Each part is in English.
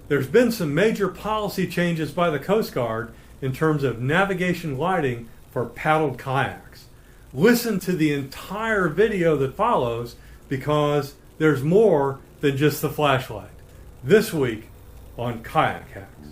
There's been some major policy changes by the Coast Guard in terms of navigation lighting for paddled kayaks. Listen to the entire video that follows because there's more than just the flashlight. This week on Kayak Hacks.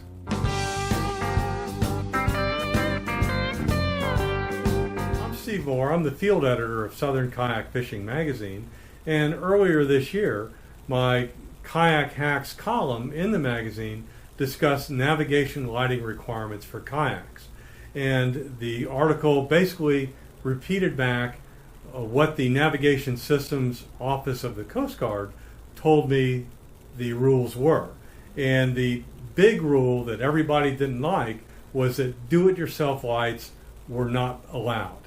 I'm Steve Moore. I'm the field editor of Southern Kayak Fishing Magazine, and earlier this year my Kayak Hacks column in the magazine discussed navigation lighting requirements for kayaks. And the article basically repeated back what the Navigation Systems Office of the Coast Guard told me the rules were. And the big rule that everybody didn't like was that do-it-yourself lights were not allowed.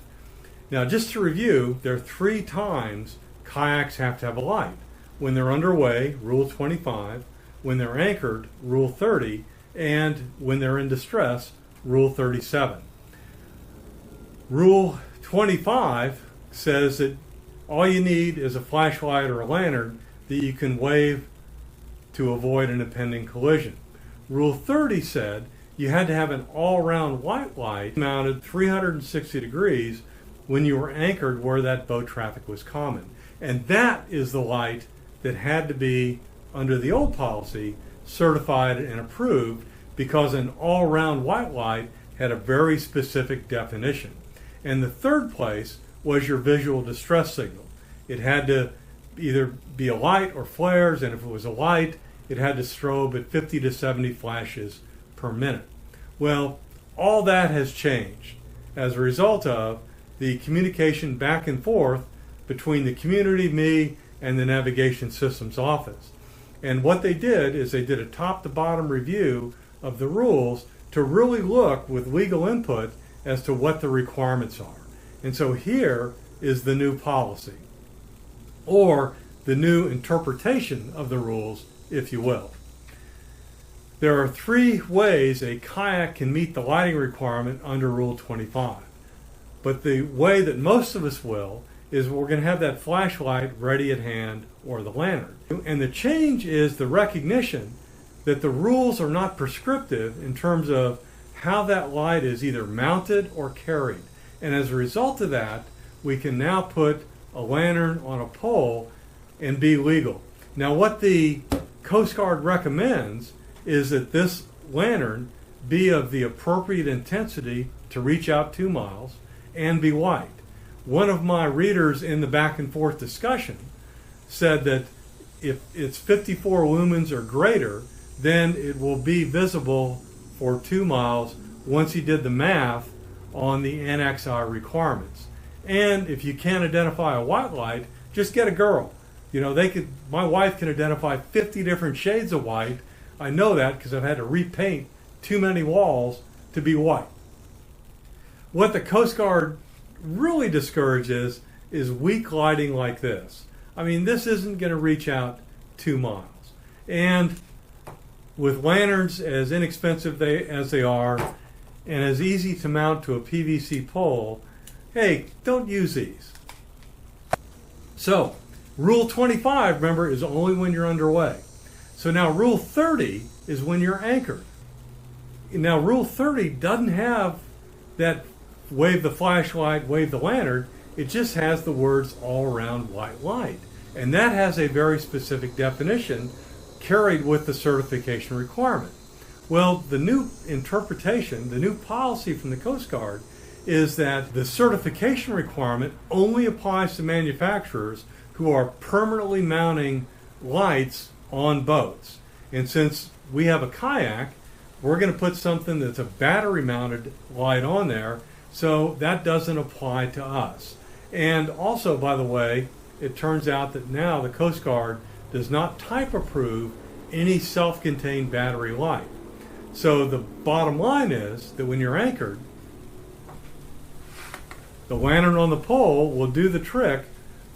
Now, just to review, there are 3 times kayaks have to have a light. When they're underway, Rule 25, when they're anchored, Rule 30, and when they're in distress, Rule 37. Rule 25 says that all you need is a flashlight or a lantern that you can wave to avoid an impending collision. Rule 30 said you had to have an all-round white light mounted 360 degrees when you were anchored where that boat traffic was common. And that is the light that had to be, under the old policy, certified and approved because an all-round white light had a very specific definition. And the third place was your visual distress signal. It had to either be a light or flares, and if it was a light, it had to strobe at 50 to 70 flashes per minute. Well, all that has changed as a result of the communication back and forth between the community, me, and the Navigation Systems Office. And what they did is they did a top-to-bottom review of the rules to really look with legal input as to what the requirements are. And so here is the new policy, or the new interpretation of the rules, if you will. There are 3 ways a kayak can meet the lighting requirement under Rule 25. But the way that most of us will is we're going to have that flashlight ready at hand or the lantern. And the change is the recognition that the rules are not prescriptive in terms of how that light is either mounted or carried. And as a result of that, we can now put a lantern on a pole and be legal. Now, what the Coast Guard recommends is that this lantern be of the appropriate intensity to reach out 2 miles and be white. One of my readers in the back and forth discussion said that if it's 54 lumens or greater, then it will be visible for 2 miles once he did the math on the NXI requirements. And if you can't identify a white light, just get a girl. You know, my wife can identify 50 different shades of white. I know that because I've had to repaint too many walls to be white. What the Coast Guard really discourages is weak lighting like this. I mean, this isn't going to reach out 2 miles. And with lanterns as inexpensive as they are and as easy to mount to a PVC pole, hey, don't use these. So, Rule 25, remember, is only when you're underway. So now Rule 30 is when you're anchored. Now, Rule 30 doesn't have that wave the flashlight, wave the lantern. It just has the words all-around white light. And that has a very specific definition carried with the certification requirement. Well, the new interpretation, the new policy from the Coast Guard is that the certification requirement only applies to manufacturers who are permanently mounting lights on boats. And since we have a kayak, we're going to put something that's a battery-mounted light on there, so that doesn't apply to us. And also, by the way, it turns out that now the Coast Guard does not type approve any self-contained battery light. So the bottom line is that when you're anchored, the lantern on the pole will do the trick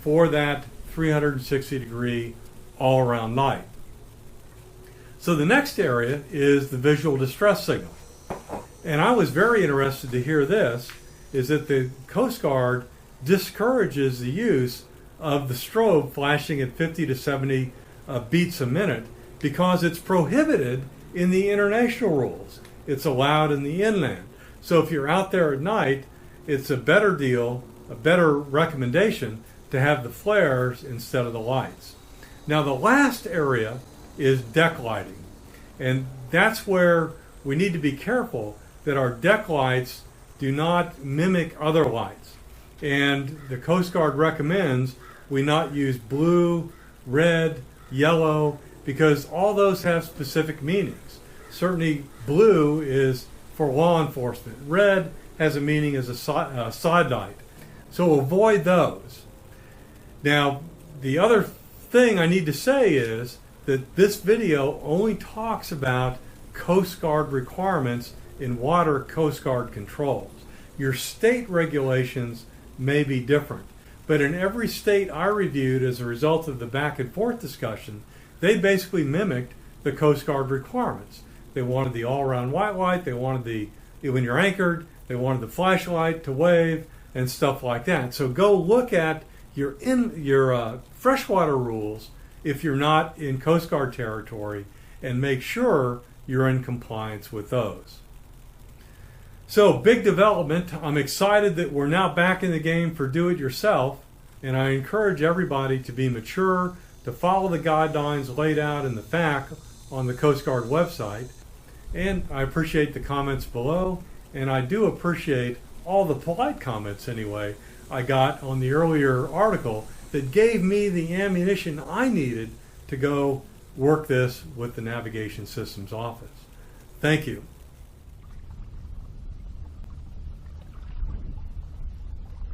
for that 360-degree all-around light. So the next area is the visual distress signal. And I was very interested to hear this, is that the Coast Guard discourages the use of the strobe flashing at 50 to 70 beats a minute because it's prohibited in the international rules. It's allowed in the inland. So if you're out there at night, it's a better deal, a better recommendation to have the flares instead of the lights. Now the last area is deck lighting. And that's where we need to be careful that our deck lights do not mimic other lights. And the Coast Guard recommends we not use blue, red, yellow, because all those have specific meanings. Certainly blue is for law enforcement. Red has a meaning as a side light. So avoid those. Now, the other thing I need to say is that this video only talks about Coast Guard requirements in water Coast Guard controls. Your state regulations may be different, but in every state I reviewed as a result of the back and forth discussion, they basically mimicked the Coast Guard requirements. They wanted the all-around white light, they wanted when you're anchored, they wanted the flashlight to wave, and stuff like that. So go look at your freshwater rules if you're not in Coast Guard territory, and make sure you're in compliance with those. So, big development. I'm excited that we're now back in the game for do-it-yourself, and I encourage everybody to be mature, to follow the guidelines laid out in the FAQ on the Coast Guard website. And I appreciate the comments below, and I do appreciate all the polite comments anyway I got on the earlier article that gave me the ammunition I needed to go work this with the Navigation Systems Office. Thank you.